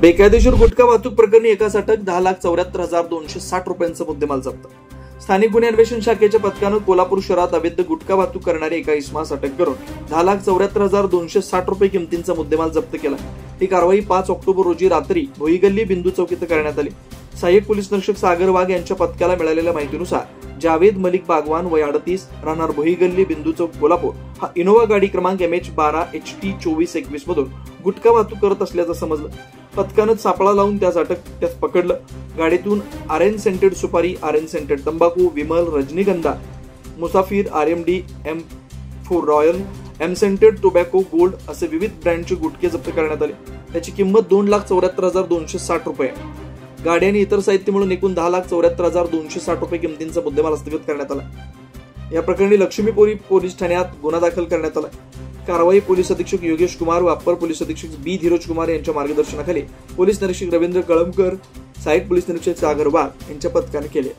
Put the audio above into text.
बेकायदेशीर गुटखा वाहतूक प्रकरणी एकास अटक, 10,74,260 रुपयांचा मुद्देमाल जप्त. स्थानिक गुन्हे अन्वेषण शाखेच्या पथकानं कोल्हापूर शहरात अवैध गुटखा वाहतूक करणारे एका इसमास अटक करून 10,74,260 रुपये किमतीचा मुद्देमाल जप्त केला. ही कारवाई 5 ऑक्टोबर रोजी रात्री भोईगल्ली बिंदू चौक इथं करण्यात आली. सहाय्यक पोलीस निरीक्षक सागर वाघ यांच्या पथकाला मिळालेल्या माहितीनुसार जावेद मलिक बागवान वय 38 राहणार भोईगल्ली बिंदू चौक कोल्हापूर हा इनोव्हा गाडी क्रमांक MH12HT2421 मधून गुटखा वाहतूक करत असल्याचं समजलं. पथकानं सापळा लावून त्यास पकडलं. गाडीतून आर्यन सेंटेड सुपारी, आर्यन सेंटेड तंबाखू, विमल, रजनीगंधा, मुसाफिर, RMD, M4 royal, M scented tobacco gold असे विविध ब्रँडचे गुटखे जप्त करण्यात आले. त्याची किंमत 2,74,260 रुपये. गाडी आणि इतर साहित्य मिळून एकूण 10,74,260 रुपये किमतीचा मुद्देमाल हस्तगत करण्यात आला. या प्रकरणी लक्ष्मीपुरी पोलीस ठाण्यात गुन्हा दाखल करण्यात आला. कारवाई पोलीस अधीक्षक योगेश कुमार व अप्पर पोलीस अधीक्षक B धीरज कुमार यांच्या मार्गदर्शनाखाली पोलीस निरीक्षक रवींद्र कळमकर, सहाय्यक पोलीस निरीक्षक सागर वाघ यांच्या पथकाने केले.